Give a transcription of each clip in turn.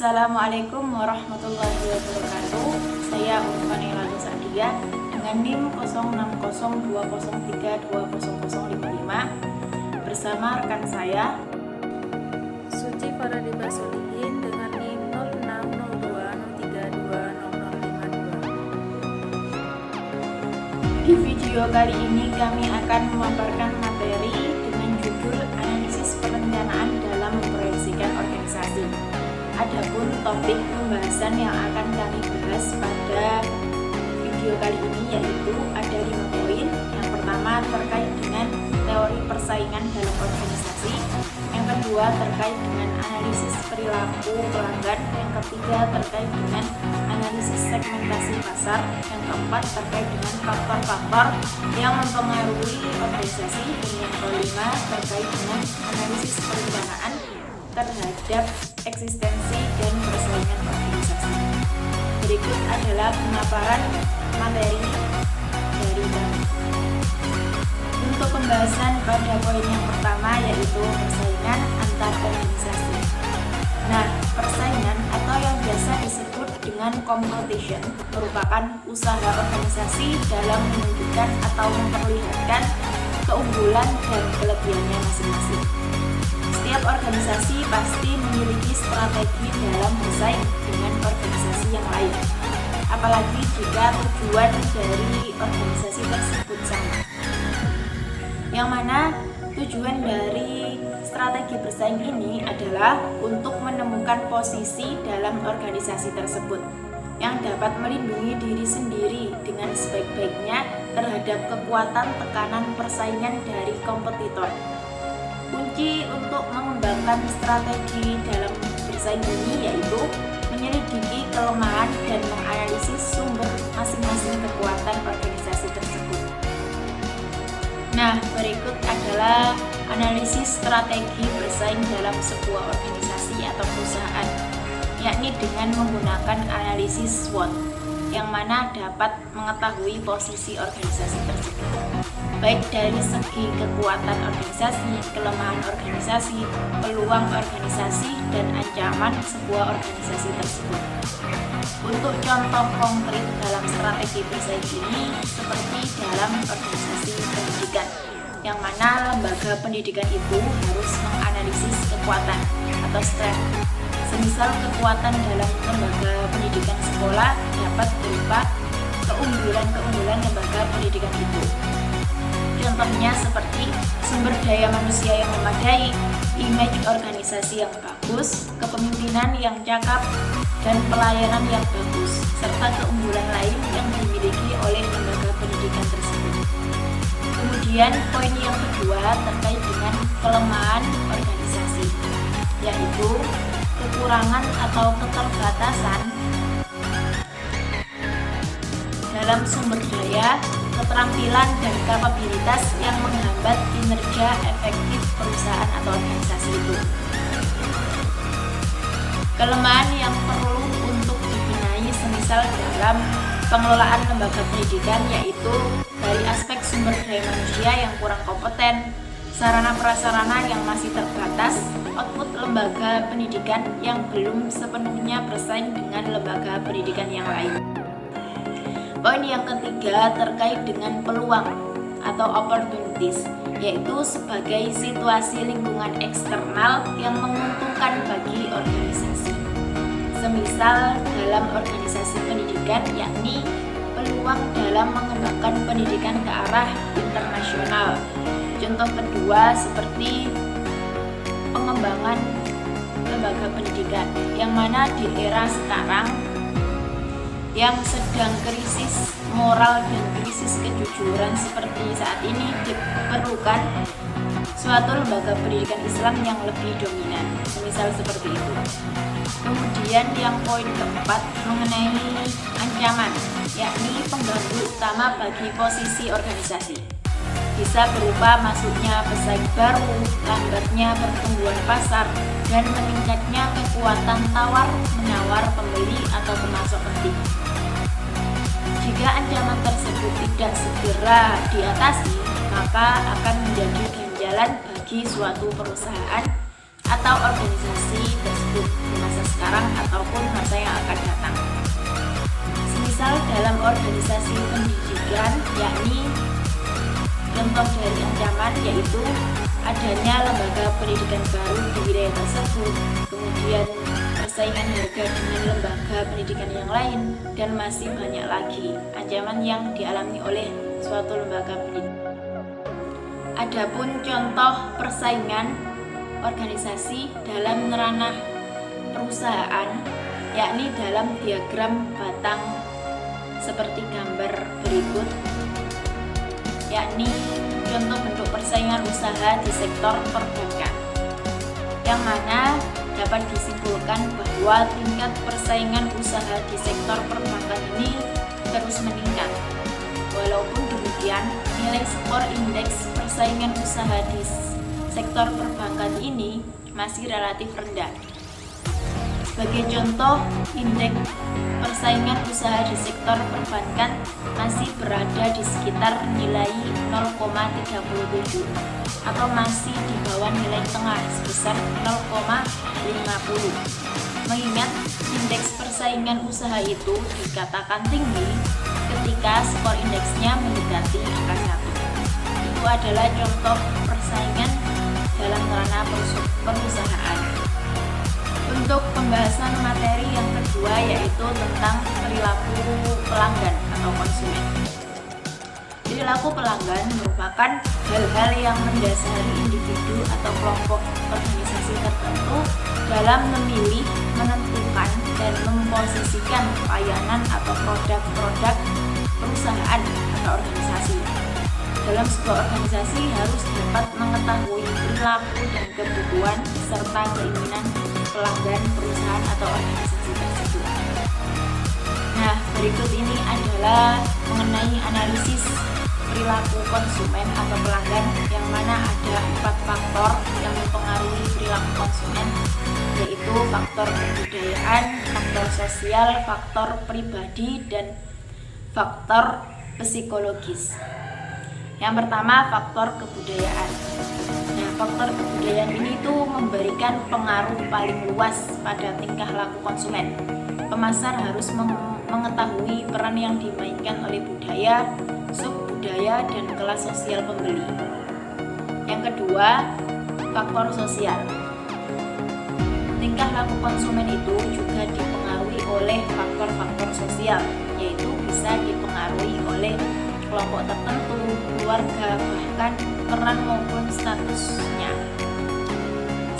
Assalamualaikum warahmatullahi wabarakatuh. Saya Unfanila Sadia dengan NIM 060203200055 bersama rekan saya Suci Faradi Basolihin dengan NIM 0602032052. Di video kali ini kami akan memaparkan materi dengan judul analisis perencanaan dalam memproyeksikan organisasi. Adapun topik pembahasan yang akan kami bahas pada video kali ini yaitu ada 5 poin. Yang pertama terkait dengan teori persaingan dalam organisasi, yang kedua terkait dengan analisis perilaku pelanggan, yang ketiga terkait dengan analisis segmentasi pasar, yang keempat terkait dengan faktor-faktor yang mempengaruhi organisasi, dan yang kelima terkait dengan analisis perencanaan terhadap eksistensi dan persaingan organisasi. Berikut adalah pemaparan materi dari kami. Untuk pembahasan pada poin yang pertama yaitu persaingan antar organisasi. Nah, persaingan atau yang biasa disebut dengan competition merupakan usaha organisasi dalam menunjukkan atau memperlihatkan keunggulan dan kelebihannya masing-masing. Setiap organisasi pasti memiliki strategi dalam bersaing dengan organisasi yang lain, apalagi jika tujuan dari organisasi tersebut sama. Yang mana tujuan dari strategi bersaing ini adalah untuk menemukan posisi dalam organisasi tersebut yang dapat melindungi diri sendiri dengan sebaik-baiknya terhadap kekuatan tekanan persaingan dari kompetitor. Kunci untuk mengembangkan strategi dalam bersaing ini yaitu menyelidiki kelemahan dan menganalisis sumber masing-masing kekuatan organisasi tersebut. Nah, berikut adalah analisis strategi bersaing dalam sebuah organisasi atau perusahaan, yakni dengan menggunakan analisis SWOT, yang mana dapat mengetahui posisi organisasi tersebut, baik dari segi kekuatan organisasi, kelemahan organisasi, peluang organisasi, dan ancaman sebuah organisasi tersebut. Untuk contoh konkret dalam strategi bersaing ini seperti dalam organisasi pendidikan, yang mana lembaga pendidikan itu harus menganalisis kekuatan atau strength. Semisal kekuatan dalam lembaga pendidikan sekolah dapat berupa keunggulan lembaga pendidikan itu. Contohnya seperti sumber daya manusia yang memadai, image organisasi yang bagus, kepemimpinan yang cakap, dan pelayanan yang bagus, serta keunggulan lain yang dimiliki oleh lembaga pendidikan tersebut. Kemudian poin yang kedua terkait dengan kelemahan organisasi, yaitu kekurangan atau keterbatasan dalam sumber daya, keterampilan, dan kapabilitas yang menghambat kinerja efektif perusahaan atau organisasi itu. Kelemahan yang perlu untuk dibenahi semisal dalam pengelolaan lembaga pendidikan yaitu dari aspek sumber daya manusia yang kurang kompeten, sarana prasarana yang masih terbatas, output lembaga pendidikan yang belum sepenuhnya bersaing dengan lembaga pendidikan yang lain. Poin yang ketiga terkait dengan peluang atau opportunities, yaitu sebagai situasi lingkungan eksternal yang menguntungkan bagi organisasi. Semisal dalam organisasi pendidikan, yakni peluang dalam mengembangkan pendidikan ke arah internasional. Contoh kedua seperti pengembangan lembaga pendidikan, yang mana di era sekarang yang sedang krisis moral dan krisis kejujuran seperti saat ini diperlukan suatu lembaga pendidikan Islam yang lebih dominan, misal seperti itu. Kemudian yang poin keempat mengenai ancaman, yakni pengganggu utama bagi posisi organisasi. Bisa berupa masuknya pesaing baru, lambatnya pertumbuhan pasar, dan meningkatnya kekuatan tawar-menawar pembeli atau pemasok penting. Jika ancaman tersebut tidak segera diatasi, maka akan menjadi ganjalan bagi suatu perusahaan atau organisasi tersebut di masa sekarang ataupun masa yang akan datang. Semisal dalam organisasi pendidikan, yakni contoh dari ancaman yaitu adanya lembaga pendidikan baru di wilayah tersebut, kemudian persaingan harga dengan lembaga pendidikan yang lain, dan masih banyak lagi ancaman yang dialami oleh suatu lembaga pendidikan. Adapun contoh persaingan organisasi dalam ranah perusahaan, yakni dalam diagram batang seperti gambar berikut, yakni contoh bentuk persaingan usaha di sektor perbankan, yang mana dapat disimpulkan bahwa tingkat persaingan usaha di sektor perbankan ini terus meningkat. Walaupun demikian, nilai skor indeks persaingan usaha di sektor perbankan ini masih relatif rendah. Sebagai contoh, indeks persaingan usaha di sektor perbankan masih berada di sekitar nilai 0,37 atau masih di bawah nilai tengah sebesar 0,50. Mengingat indeks persaingan usaha itu dikatakan tinggi ketika skor indeksnya mendekati angka 1. Itu adalah contoh persaingan dalam ranah perusahaan. Untuk pembahasan materi yang kedua yaitu tentang perilaku pelanggan atau konsumen. Perilaku pelanggan merupakan hal-hal yang mendasari individu atau kelompok organisasi tertentu dalam memilih, menentukan, dan memposisikan layanan atau produk-produk perusahaan atau organisasi. Dalam sebuah organisasi harus dapat mengetahui perilaku dan kebutuhan serta keinginan pelanggan perusahaan atau organisasi tersebut. Nah, berikut ini adalah mengenai analisis perilaku konsumen atau pelanggan, yang mana ada 4 faktor yang mempengaruhi perilaku konsumen, yaitu faktor kebudayaan, faktor sosial, faktor pribadi, dan faktor psikologis. Yang pertama, faktor kebudayaan. Nah, faktor kebudayaan ini tuh memberikan pengaruh paling luas pada tingkah laku konsumen. Pemasar harus mengetahui peran yang dimainkan oleh budaya, subbudaya, dan kelas sosial pembeli. Yang kedua, faktor sosial. Tingkah laku konsumen itu juga dipengaruhi oleh faktor-faktor sosial, yaitu bisa dipengaruhi oleh kelompok tertentu, keluarga, bahkan peran maupun statusnya.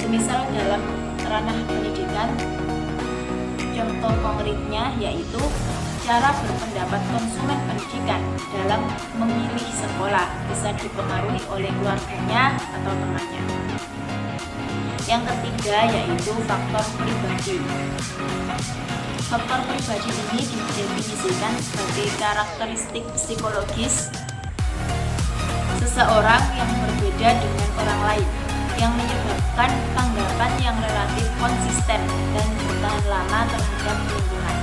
Semisal dalam ranah pendidikan, contoh konkretnya yaitu cara berpendapat konsumen pendidikan dalam memilih sekolah bisa dipengaruhi oleh keluarganya atau temannya. Yang ketiga yaitu faktor pribadi. Faktor pribadi ini didefinisikan sebagai karakteristik psikologis seseorang yang berbeda dengan orang lain, yang menyebabkan tanggapan yang relatif konsisten dan bertahan lama terhadap lingkungan.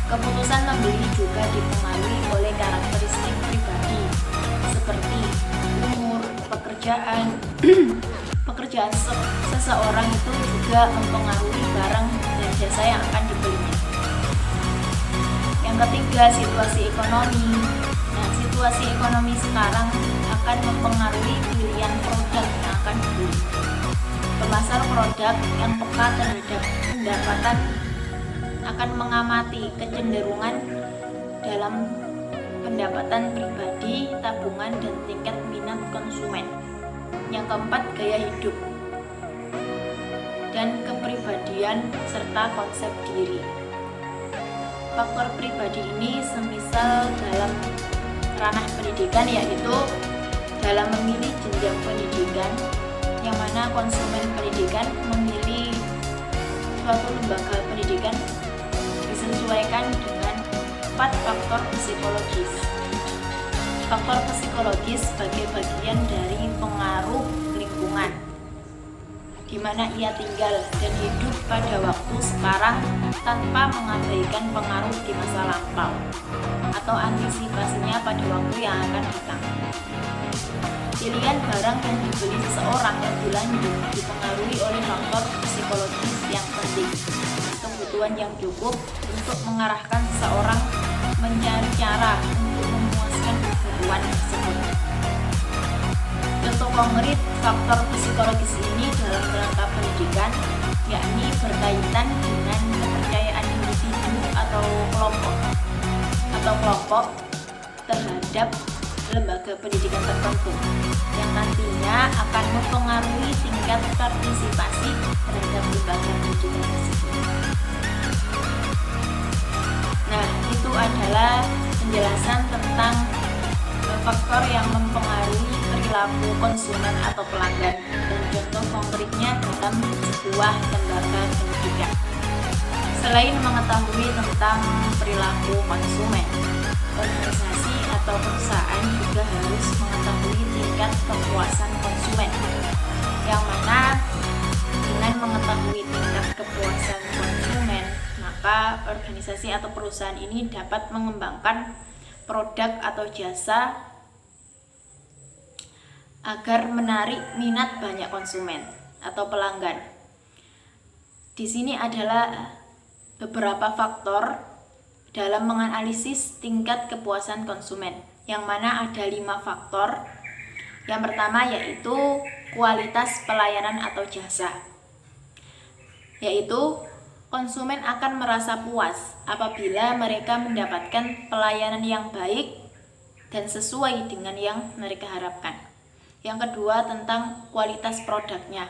Keputusan membeli juga dipengaruhi oleh karakteristik pribadi seperti umur, pekerjaan seseorang itu juga mempengaruhi barang dan jasa yang akan dibelinya. Yang ketiga, situasi ekonomi. Nah, situasi ekonomi sekarang akan mempengaruhi pilihan produk yang akan dibeli. Pemasar produk yang peka terhadap pendapatan akan mengamati kecenderungan dalam pendapatan pribadi, tabungan, dan tingkat minat konsumen. Yang keempat, gaya hidup dan kepribadian serta konsep diri. Faktor pribadi ini semisal dalam ranah pendidikan, yaitu dalam memilih jenjang pendidikan, yang mana konsumen pendidikan memilih suatu lembaga pendidikan disesuaikan dengan 4 faktor psikologis. Faktor psikologis sebagai bagian dari pengaruh lingkungan. di mana ia tinggal dan hidup pada waktu sekarang tanpa mengabaikan pengaruh di masa lampau atau antisipasinya pada waktu yang akan datang. Pilihan barang yang dibeli seseorang lebih lanjut dipengaruhi oleh faktor psikologis yang penting, kebutuhan yang cukup untuk mengarahkan seseorang mencari cara untuk memuaskan kebutuhan tersebut. Contoh konkret faktor psikologis ini dalam kerangka pendidikan yakni berkaitan dengan kepercayaan individu atau kelompok terhadap lembaga pendidikan tertentu yang nantinya akan mempengaruhi tingkat partisipasi terhadap lembaga pendidikan tersebut. Nah, itu adalah penjelasan tentang faktor yang mempengaruhi perilaku konsumen atau pelanggan dan contoh konkretnya dalam sebuah lembaga pendidikan. Selain mengetahui tentang perilaku konsumen, organisasi atau perusahaan juga harus mengetahui tingkat kepuasan konsumen, yang mana dengan mengetahui tingkat kepuasan konsumen, maka organisasi atau perusahaan ini dapat mengembangkan produk atau jasa agar menarik minat banyak konsumen atau pelanggan. Di sini adalah beberapa faktor dalam menganalisis tingkat kepuasan konsumen, yang mana ada 5 faktor. Yang pertama yaitu kualitas pelayanan atau jasa, yaitu konsumen akan merasa puas apabila mereka mendapatkan pelayanan yang baik dan sesuai dengan yang mereka harapkan. Yang kedua tentang kualitas produknya,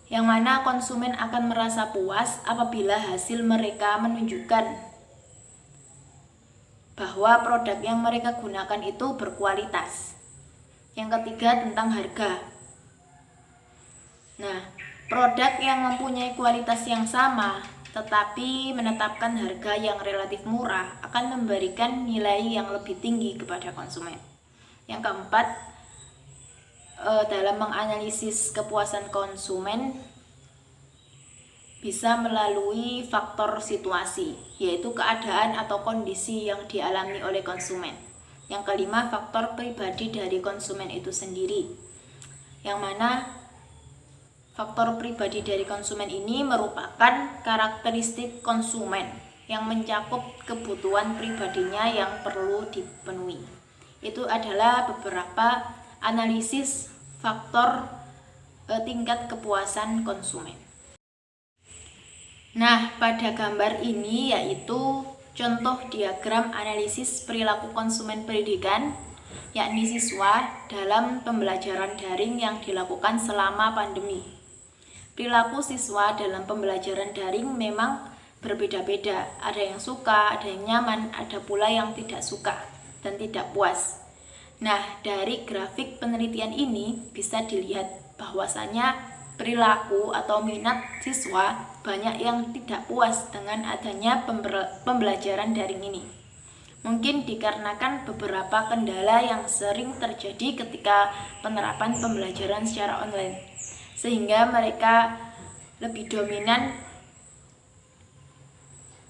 yang mana konsumen akan merasa puas apabila hasil mereka menunjukkan bahwa produk yang mereka gunakan itu berkualitas. Yang ketiga tentang harga. Nah, produk yang mempunyai kualitas yang sama tetapi menetapkan harga yang relatif murah akan memberikan nilai yang lebih tinggi kepada konsumen. Yang keempat, dalam menganalisis kepuasan konsumen bisa melalui faktor situasi, yaitu keadaan atau kondisi yang dialami oleh konsumen. Yang kelima, faktor pribadi dari konsumen itu sendiri, yang mana faktor pribadi dari konsumen ini merupakan karakteristik konsumen yang mencakup kebutuhan pribadinya yang perlu dipenuhi. Itu adalah beberapa analisis faktor tingkat kepuasan konsumen. Nah, pada gambar ini yaitu contoh diagram analisis perilaku konsumen pendidikan, yakni siswa dalam pembelajaran daring yang dilakukan selama pandemi. Perilaku siswa dalam pembelajaran daring memang berbeda-beda. Ada yang suka, ada yang nyaman, ada pula yang tidak suka dan tidak puas. Nah, dari grafik penelitian ini bisa dilihat bahwasanya perilaku atau minat siswa banyak yang tidak puas dengan adanya pembelajaran daring ini. Mungkin dikarenakan beberapa kendala yang sering terjadi ketika penerapan pembelajaran secara online, sehingga mereka lebih dominan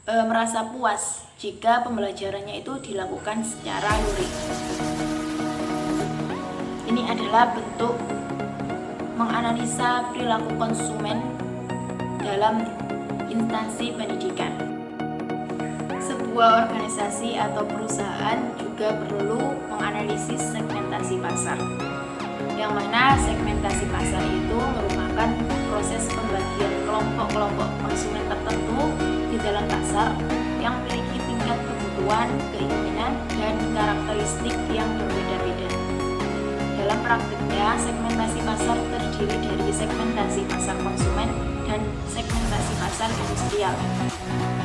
merasa puas jika pembelajarannya itu dilakukan secara luring. Ini adalah bentuk menganalisa perilaku konsumen dalam instansi pendidikan. Sebuah organisasi atau perusahaan juga perlu menganalisis segmentasi pasar, yang mana segmentasi pasar itu merupakan proses pembagian kelompok-kelompok konsumen tertentu di dalam pasar yang memiliki tingkat kebutuhan, keinginan, dan karakteristik yang berbeda-beda. Dalam praktiknya, segmentasi pasar terdiri dari segmentasi pasar konsumen dan segmentasi pasar industrial.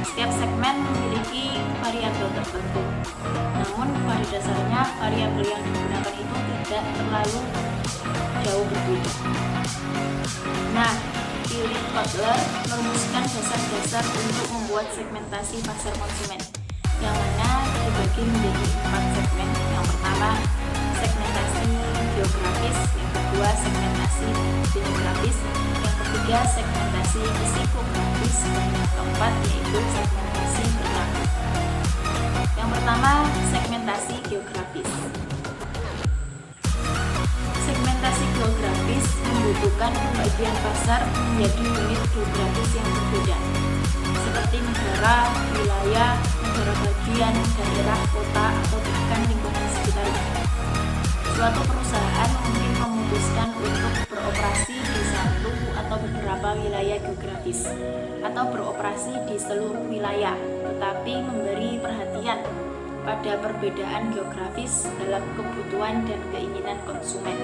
Setiap segmen memiliki variabel tertentu, namun pada dasarnya variabel yang digunakan itu tidak terlalu jauh berbeda. Nah, Philip Kotler merumuskan dasar-dasar untuk membuat segmentasi pasar konsumen, yang mana dibagi menjadi 4 segmen. Yang pertama, segmentasi geografis, yang kedua segmentasi segmentasi demografis, yang ketiga segmentasi psikografis, dan yang keempat yaitu segmentasi perilaku. Yang pertama, segmentasi geografis. Segmentasi geografis membutuhkan pembagian pasar menjadi unit geografis yang berbeda, seperti negara, wilayah, negara bagian, daerah, kota, atau bahkan lingkungan sekitarnya. Suatu perusahaan mungkin memutuskan untuk beroperasi di satu atau beberapa wilayah geografis, atau beroperasi di seluruh wilayah, tetapi memberi perhatian pada perbedaan geografis dalam kebutuhan dan keinginan konsumen.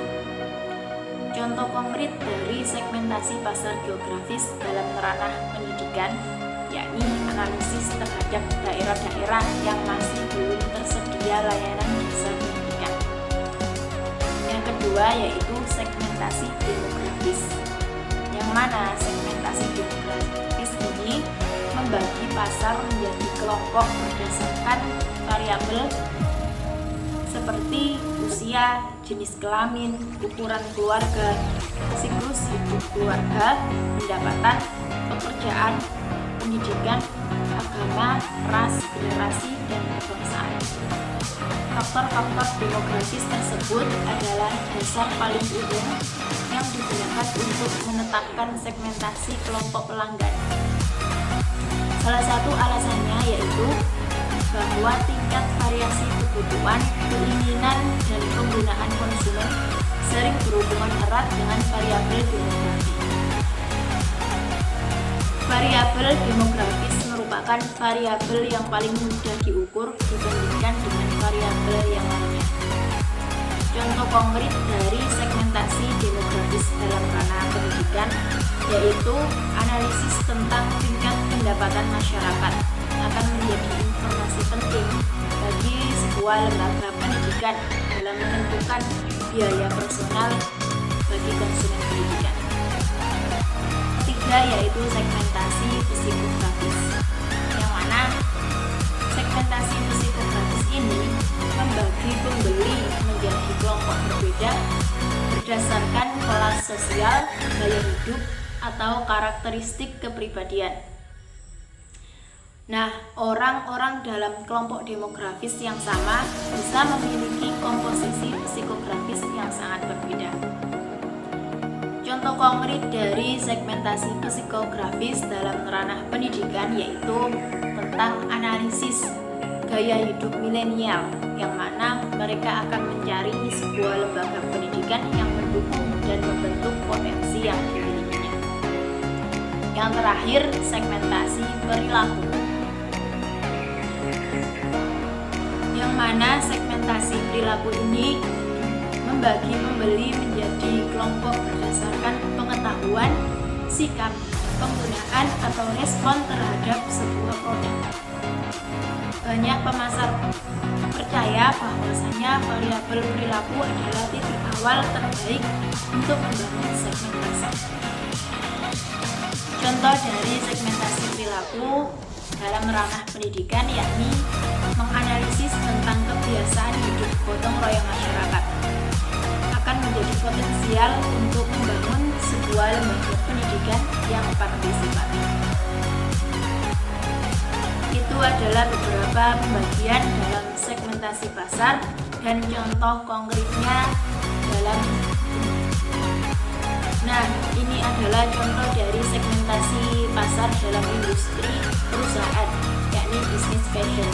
Contoh konkret dari segmentasi pasar geografis dalam ranah pendidikan, yakni analisis terhadap daerah-daerah yang masih belum tersedia layanan jasa pendidikan. Yang kedua yaitu segmentasi demografis, yang mana segmentasi demografis ini membagi pasar menjadi kelompok berdasarkan variabel seperti usia, jenis kelamin, ukuran keluarga, siklus hidup keluarga, pendapatan, pekerjaan, pendidikan, agama, ras, generasi, dan kebangsaan. Faktor-faktor demografis tersebut adalah dasar paling umum yang digunakan untuk menetapkan segmentasi kelompok pelanggan. Salah satu alasannya yaitu bahwa tingkat variasi kebutuhan, keinginan, dan penggunaan konsumen sering berhubungan erat dengan variabel demografi. Variabel demografis merupakan variabel yang paling mudah diukur dibandingkan dengan variabel yang lainnya. Contoh konkret dari segmentasi demografis dalam ranah pendidikan yaitu analisis tentang tingkat pendapatan masyarakat akan menjadi informasi penting bagi sebuah lembaga pendidikan dalam menentukan biaya personal bagi konsumen pendidikan. Ketiga yaitu segmentasi psikografis, yang mana segmentasi psikografis ini membagi pembeli menjadi kelompok berbeda berdasarkan kelas sosial, gaya hidup, atau karakteristik kepribadian. Nah, orang-orang dalam kelompok demografis yang sama bisa memiliki komposisi psikografis yang sangat berbeda. Contoh konkret dari segmentasi psikografis dalam ranah pendidikan yaitu tentang analisis gaya hidup milenial, yang mana mereka akan mencari sebuah lembaga pendidikan yang mendukung dan membentuk potensi yang dimilikinya. Yang terakhir, segmentasi perilaku, yang mana segmentasi perilaku ini membagi pembeli menjadi kelompok berdasarkan pengetahuan, sikap, penggunaan, atau respon terhadap sebuah produk. Banyak pemasar percaya bahwasanya variabel perilaku adalah titik awal terbaik untuk membangun segmentasi. Contoh dari segmentasi perilaku dalam ranah pendidikan yakni menganalisis tentang kebiasaan hidup gotong royong masyarakat akan menjadi potensial untuk membangun sebuah lembaga pendidikan yang partisipatif. Itu adalah beberapa pembagian dalam segmentasi pasar dan contoh konkretnya dalam. Nah, ini adalah contoh dari segmentasi pasar dalam industri perusahaan, yakni bisnis fashion,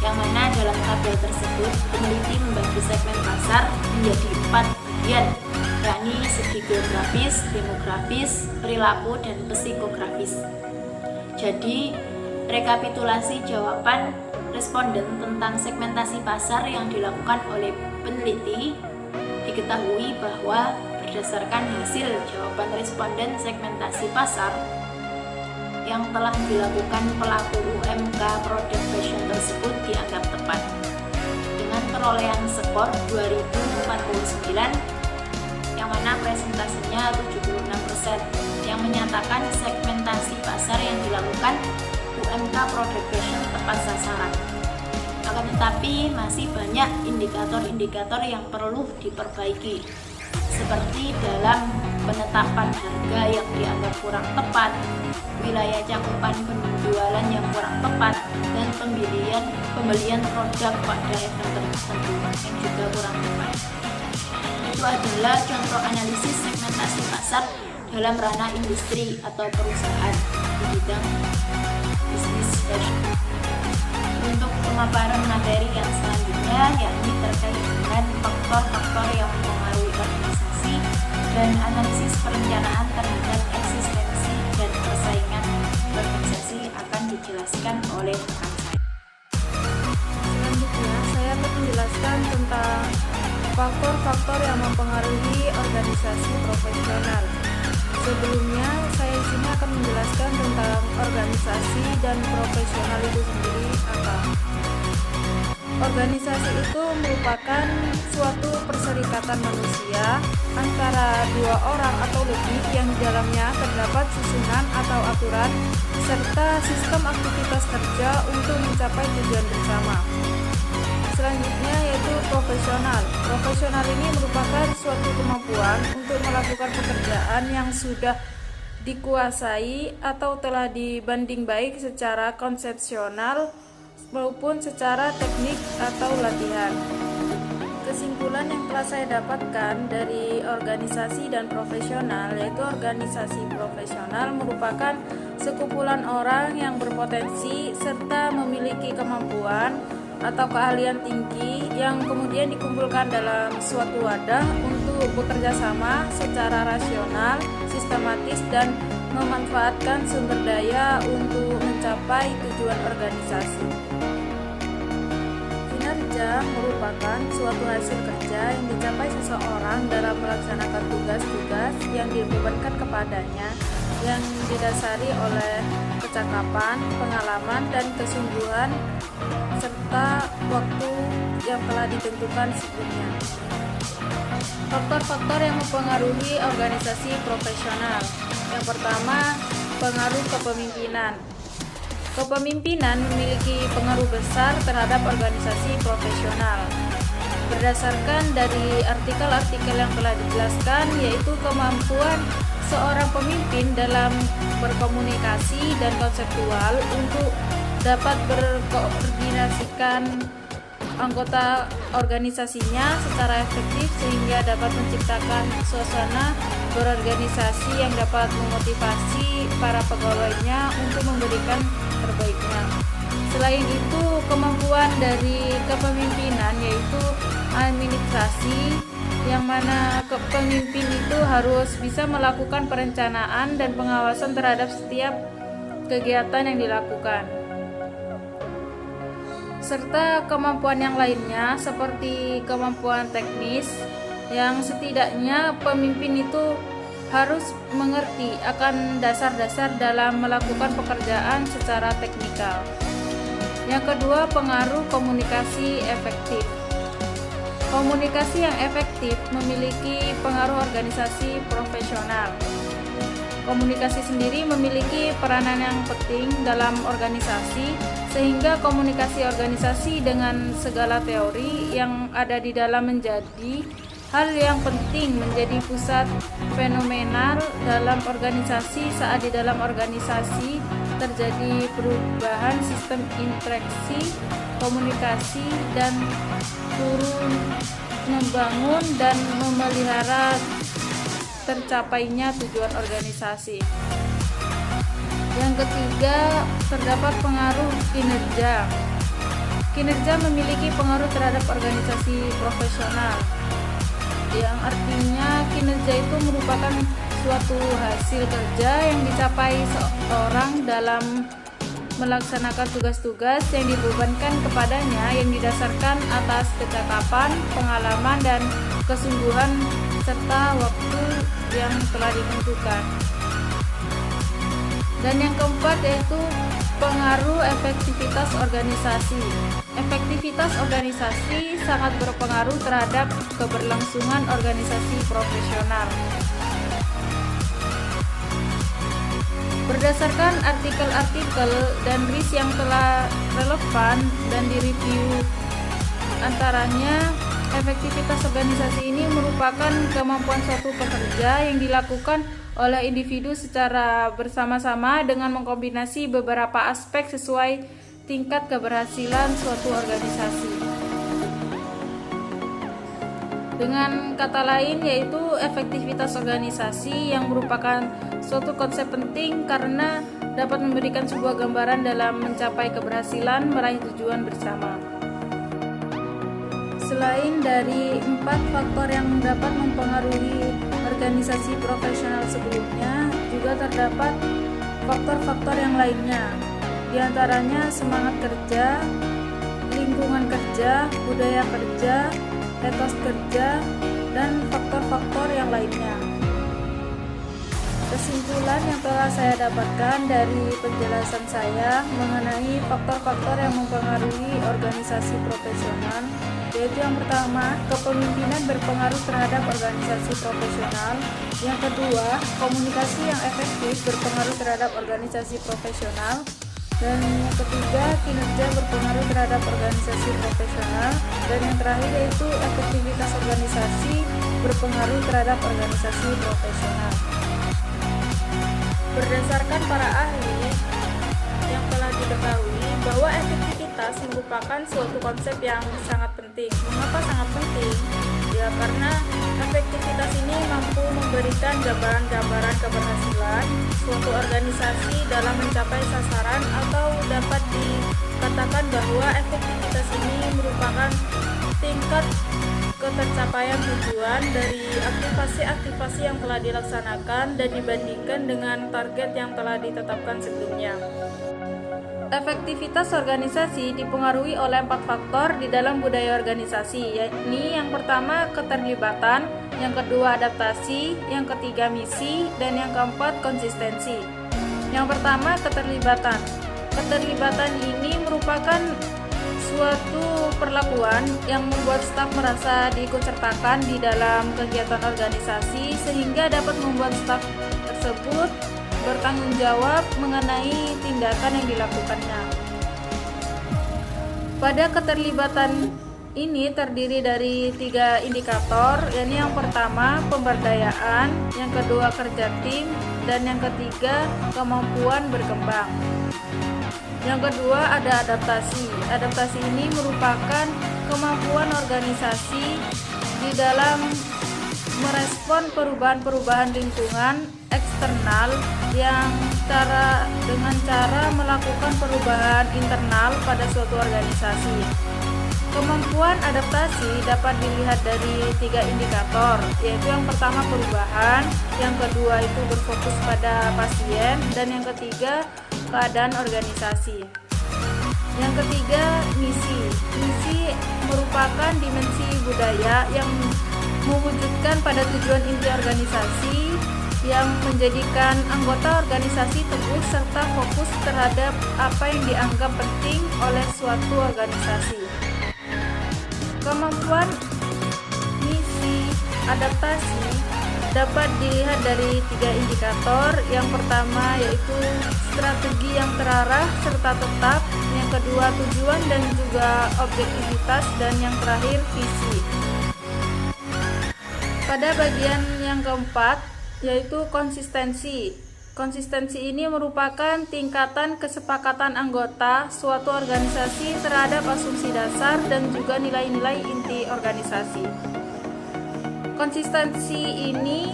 yang mana dalam tabel tersebut peneliti membagi segmen pasar menjadi 4 bagian, yakni segi geografis, demografis, perilaku, dan psikografis. Jadi, rekapitulasi jawaban responden tentang segmentasi pasar yang dilakukan oleh peneliti, diketahui bahwa berdasarkan hasil jawaban responden segmentasi pasar yang telah dilakukan pelaku UMK produk fashion tersebut dianggap tepat dengan perolehan skor 2049, yang mana presentasinya 76%, yang menyatakan segmentasi pasar yang dilakukan UMK produk fashion tepat sasaran. Akan tetapi masih banyak indikator-indikator yang perlu diperbaiki, seperti dalam penetapan harga yang dianggap kurang tepat, wilayah cakupan penjualan yang kurang tepat, dan pembelian produk pada event tertentu yang juga kurang tepat. Itu adalah contoh analisis segmentasi pasar dalam ranah industri atau perusahaan di bidang bisnis fashion. Untuk pemaparan materi yang selanjutnya, yakni terkait dengan faktor-faktor yang mempengaruhi organisasi dan analisis perencanaan terhadap eksistensi dan persaingan organisasi, akan dijelaskan oleh rekan saya. Selanjutnya, saya akan menjelaskan tentang faktor-faktor yang mempengaruhi organisasi profesional. Sebelumnya, saya di sini akan menjelaskan tentang organisasi dan profesional itu sendiri apa. Organisasi itu merupakan suatu perserikatan manusia antara dua orang atau lebih yang di dalamnya terdapat susunan atau aturan serta sistem aktivitas kerja untuk mencapai tujuan bersama. Selanjutnya yaitu profesional. Profesional ini merupakan suatu kemampuan untuk melakukan pekerjaan yang sudah dikuasai atau telah dibanding baik secara konsepsional maupun secara teknik atau latihan. Kesimpulan yang telah saya dapatkan dari organisasi dan profesional yaitu organisasi profesional merupakan sekumpulan orang yang berpotensi serta memiliki kemampuan atau keahlian tinggi yang kemudian dikumpulkan dalam suatu wadah untuk bekerja sama secara rasional, sistematis, dan memanfaatkan sumber daya untuk mencapai tujuan organisasi. Kinerja merupakan suatu hasil kerja yang dicapai seseorang dalam melaksanakan tugas-tugas yang dibebankan kepadanya yang didasari oleh kecakapan, pengalaman, dan kesungguhan serta waktu yang telah ditentukan sebelumnya. Faktor-faktor yang mempengaruhi organisasi profesional. Yang pertama, pengaruh kepemimpinan. Kepemimpinan memiliki pengaruh besar terhadap organisasi profesional. Berdasarkan dari artikel-artikel yang telah dijelaskan, yaitu kemampuan seorang pemimpin dalam berkomunikasi dan konseptual untuk dapat berkoordinasikan anggota organisasinya secara efektif sehingga dapat menciptakan suasana berorganisasi yang dapat memotivasi para pegawainya untuk memberikan terbaiknya. Selain itu, kemampuan dari kepemimpinan yaitu administrasi, yang mana pemimpin itu harus bisa melakukan perencanaan dan pengawasan terhadap setiap kegiatan yang dilakukan. Serta kemampuan yang lainnya seperti kemampuan teknis yang setidaknya pemimpin itu harus mengerti akan dasar-dasar dalam melakukan pekerjaan secara teknikal. Yang kedua, pengaruh komunikasi efektif. Komunikasi yang efektif memiliki pengaruh organisasi profesional. Komunikasi sendiri memiliki peranan yang penting dalam organisasi, sehingga komunikasi organisasi dengan segala teori yang ada di dalam menjadi hal yang penting, menjadi pusat fenomenal dalam organisasi saat di dalam organisasi terjadi perubahan sistem interaksi, komunikasi, dan turun membangun dan memelihara tercapainya tujuan organisasi. Yang ketiga, terdapat pengaruh kinerja. Kinerja memiliki pengaruh terhadap organisasi profesional, yang artinya kinerja itu merupakan suatu hasil kerja yang dicapai seorang dalam melaksanakan tugas-tugas yang dibebankan kepadanya yang didasarkan atas kecakapan, pengalaman, dan kesungguhan serta waktu yang telah ditentukan. Dan yang keempat yaitu pengaruh efektivitas organisasi. Efektivitas organisasi sangat berpengaruh terhadap keberlangsungan organisasi profesional. Berdasarkan artikel-artikel dan riset yang telah relevan dan direview, antaranya Efektivitas organisasi ini merupakan kemampuan suatu pekerja yang dilakukan oleh individu secara bersama-sama dengan mengkombinasi beberapa aspek sesuai tingkat keberhasilan suatu organisasi. Dengan kata lain, yaitu efektivitas organisasi yang merupakan suatu konsep penting karena dapat memberikan sebuah gambaran dalam mencapai keberhasilan meraih tujuan bersama. Selain dari 4 faktor yang dapat mempengaruhi organisasi profesional sebelumnya, juga terdapat faktor-faktor yang lainnya, di antaranya semangat kerja, lingkungan kerja, budaya kerja, etos kerja, dan faktor-faktor yang lainnya. Kesimpulan yang telah saya dapatkan dari penjelasan saya mengenai faktor-faktor yang mempengaruhi organisasi profesional, yaitu yang pertama, kepemimpinan berpengaruh terhadap organisasi profesional. Yang kedua, komunikasi yang efektif berpengaruh terhadap organisasi profesional. Dan yang ketiga, kinerja berpengaruh terhadap organisasi profesional. Dan yang terakhir yaitu efektivitas organisasi berpengaruh terhadap organisasi profesional. Berdasarkan para ahli yang telah diketahui bahwa efektivitas merupakan suatu konsep yang sangat penting. Mengapa sangat penting? Ya karena efektivitas ini mampu memberikan gambaran-gambaran keberhasilan suatu organisasi dalam mencapai sasaran, atau dapat dikatakan bahwa efektivitas ini merupakan tingkat ketercapaian tujuan dari aktivasi-aktivasi yang telah dilaksanakan dan dibandingkan dengan target yang telah ditetapkan sebelumnya. Efektivitas organisasi dipengaruhi oleh 4 faktor di dalam budaya organisasi, yakni yang pertama keterlibatan, yang kedua adaptasi, yang ketiga misi, dan yang keempat konsistensi. Yang pertama keterlibatan. Keterlibatan ini merupakan suatu perlakuan yang membuat staf merasa diikutsertakan di dalam kegiatan organisasi sehingga dapat membuat staf tersebut bertanggung jawab mengenai tindakan yang dilakukannya. Pada keterlibatan ini terdiri dari 3 indikator, yakni yang pertama pemberdayaan, yang kedua kerja tim, dan yang ketiga kemampuan berkembang. Yang kedua ada adaptasi. Adaptasi ini merupakan kemampuan organisasi di dalam merespon perubahan-perubahan lingkungan eksternal yang dengan cara melakukan perubahan internal pada suatu organisasi. Kemampuan adaptasi dapat dilihat dari 3 indikator, yaitu yang pertama perubahan, yang kedua itu berfokus pada pasien, dan yang ketiga keadaan organisasi. Yang ketiga misi. Misi merupakan dimensi budaya yang mewujudkan pada tujuan inti organisasi yang menjadikan anggota organisasi teguh serta fokus terhadap apa yang dianggap penting oleh suatu organisasi. Kemampuan misi adaptasi dapat dilihat dari 3 indikator. Yang pertama yaitu strategi yang terarah serta tetap, yang kedua tujuan dan juga objektivitas, dan yang terakhir visi. Pada bagian yang keempat yaitu konsistensi. Konsistensi ini merupakan tingkatan kesepakatan anggota suatu organisasi terhadap asumsi dasar dan juga nilai-nilai inti organisasi. Konsistensi ini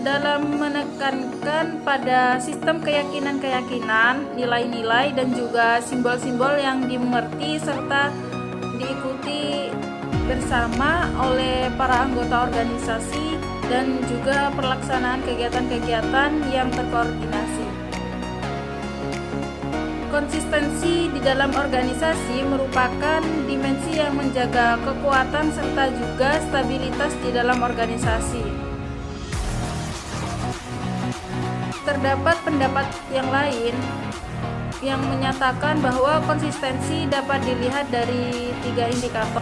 dalam menekankan pada sistem keyakinan-keyakinan, nilai-nilai, dan juga simbol-simbol yang dimengerti serta diikuti bersama oleh para anggota organisasi, dan juga pelaksanaan kegiatan-kegiatan yang terkoordinasi. Konsistensi di dalam organisasi merupakan dimensi yang menjaga kekuatan serta juga stabilitas di dalam organisasi. Terdapat pendapat yang lain yang menyatakan bahwa konsistensi dapat dilihat dari 3 indikator.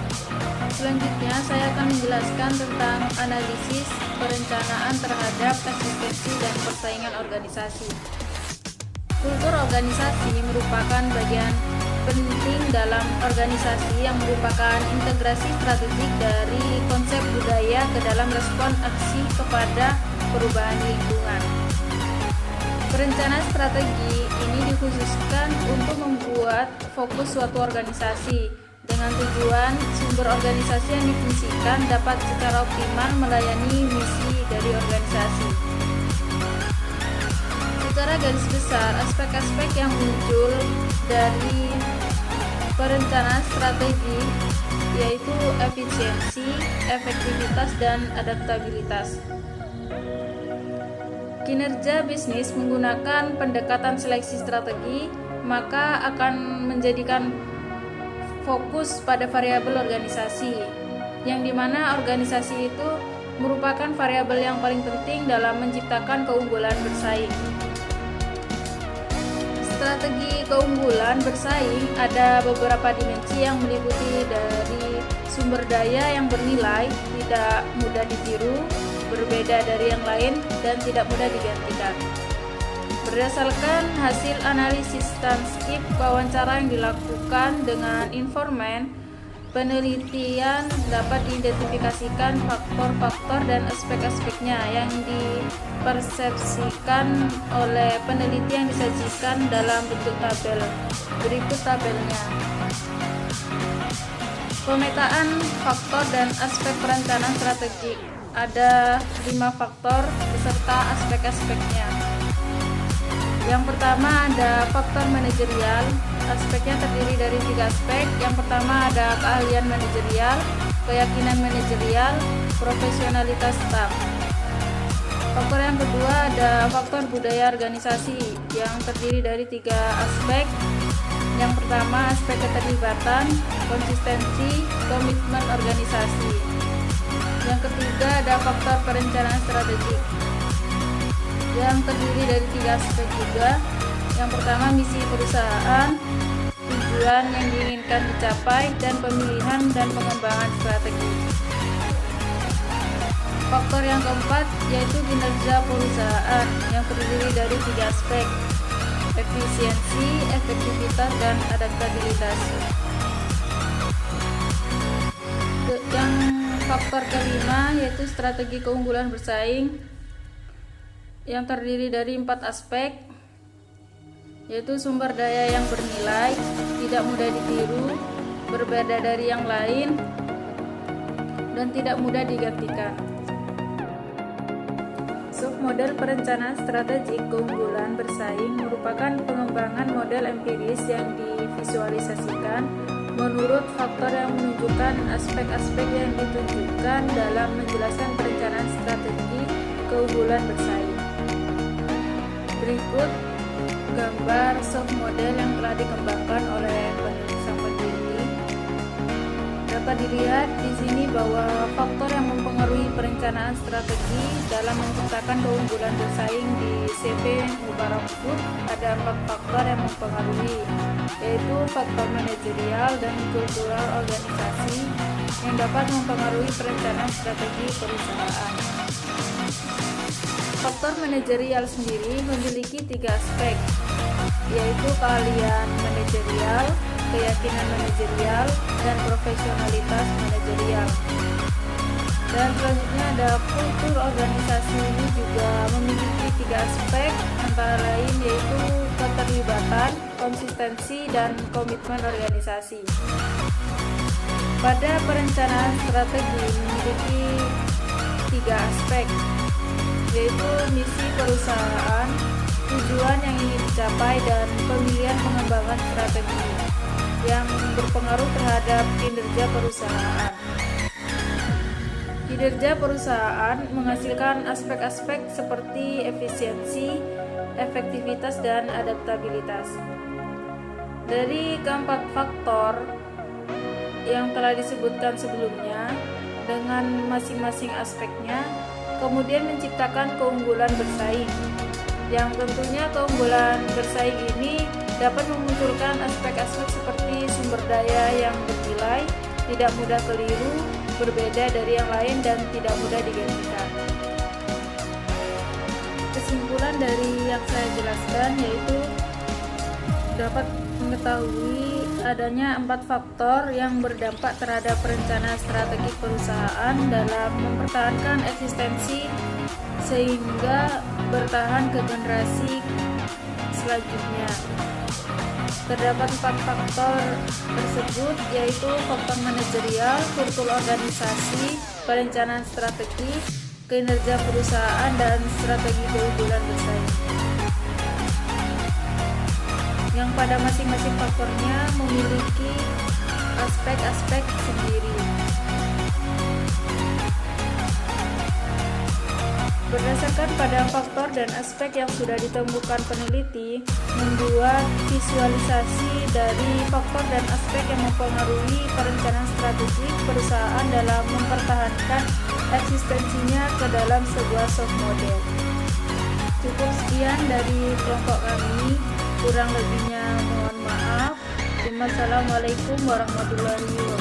Selanjutnya saya akan menjelaskan tentang analisis perencanaan terhadap eksistensi dan persaingan organisasi. Kultur organisasi merupakan bagian penting dalam organisasi yang merupakan integrasi strategik dari konsep budaya ke dalam respon aksi kepada perubahan lingkungan. Perencanaan strategi ini dikhususkan untuk membuat fokus suatu organisasi dengan tujuan sumber organisasi yang difungsikan dapat secara optimal melayani misi dari organisasi. Secara garis besar, aspek-aspek yang muncul dari perencanaan strategi yaitu efisiensi, efektivitas, dan adaptabilitas. Kinerja bisnis menggunakan pendekatan seleksi strategi maka akan menjadikan fokus pada variabel organisasi, yang dimana organisasi itu merupakan variabel yang paling penting dalam menciptakan keunggulan bersaing. Strategi keunggulan bersaing ada beberapa dimensi yang meliputi dari sumber daya yang bernilai, tidak mudah ditiru, berbeda dari yang lain, dan tidak mudah digantikan. Berdasarkan hasil analisis transkrip wawancara yang dilakukan dengan informan, penelitian dapat diidentifikasikan faktor-faktor dan aspek-aspeknya yang dipersepsikan oleh peneliti yang disajikan dalam bentuk tabel. Berikut tabelnya. Pemetaan faktor dan aspek perencanaan strategik. Ada 5 faktor beserta aspek-aspeknya. Yang pertama ada faktor manajerial. Aspeknya terdiri dari 3 aspek. Yang pertama ada keahlian manajerial, keyakinan manajerial, profesionalitas staf. Faktor yang kedua ada faktor budaya organisasi yang terdiri dari 3 aspek. Yang pertama aspek keterlibatan, konsistensi, komitmen organisasi. Yang ketiga ada faktor perencanaan strategik yang terdiri dari 3 aspek juga. Yang pertama misi perusahaan, tujuan yang diinginkan dicapai, dan pemilihan dan pengembangan strategi. Faktor yang keempat yaitu kinerja perusahaan yang terdiri dari 3 aspek, efisiensi, efektivitas, dan adaptabilitas. Yang faktor kelima yaitu strategi keunggulan bersaing yang terdiri dari 4 aspek, yaitu sumber daya yang bernilai, tidak mudah ditiru, berbeda dari yang lain, dan tidak mudah digantikan. Submodel perencanaan strategik keunggulan bersaing merupakan pengembangan model empiris yang divisualisasikan menurut faktor yang menunjukkan aspek-aspek yang ditunjukkan dalam menjelaskan perencanaan strategi keunggulan bersaing. Berikut gambar submodel yang telah dikembangkan oleh sang peneliti. Dapat dilihat di sini bahwa faktor yang mempengaruhi perencanaan strategi dalam menciptakan keunggulan bersaing di CV Mubarakpur ada 4 faktor yang mempengaruhi, yaitu faktor manajerial dan kultural organisasi yang dapat mempengaruhi perencanaan strategi perusahaan. Faktor manajerial sendiri memiliki 3 aspek, yaitu keahlian manajerial, keyakinan manajerial, dan profesionalitas manajerial. Dan selanjutnya ada kultur organisasi ini juga memiliki 3 aspek, antara lain yaitu keterlibatan, konsistensi, dan komitmen organisasi. Pada perencanaan strategi memiliki 3 aspek, yaitu misi perusahaan, tujuan yang ingin dicapai, dan pemilihan pengembangan strategi yang berpengaruh terhadap kinerja perusahaan. Kinerja perusahaan menghasilkan aspek-aspek seperti efisiensi, efektivitas, dan adaptabilitas. Dari keempat faktor yang telah disebutkan sebelumnya dengan masing-masing aspeknya, kemudian menciptakan keunggulan bersaing, yang tentunya keunggulan bersaing ini dapat memunculkan aspek-aspek seperti sumber daya yang bernilai, tidak mudah keliru, berbeda dari yang lain, dan tidak mudah digantikan. Kesimpulan dari yang saya jelaskan yaitu dapat mengetahui adanya 4 faktor yang berdampak terhadap rencana strategi perusahaan dalam mempertahankan eksistensi sehingga bertahan ke generasi selanjutnya. Terdapat 4 faktor tersebut, yaitu faktor manajerial, kultur organisasi, perencanaan strategi, kinerja perusahaan, dan strategi keunggulan bersaing, yang pada masing-masing faktornya memiliki aspek-aspek sendiri. Berdasarkan pada faktor dan aspek yang sudah ditemukan peneliti, membuat visualisasi dari faktor dan aspek yang mempengaruhi perencanaan strategi perusahaan dalam mempertahankan eksistensinya ke dalam sebuah soft model. Cukup sekian dari kelompok kami, kurang lebihnya mohon maaf. Wassalamualaikum warahmatullahi wabarakatuh.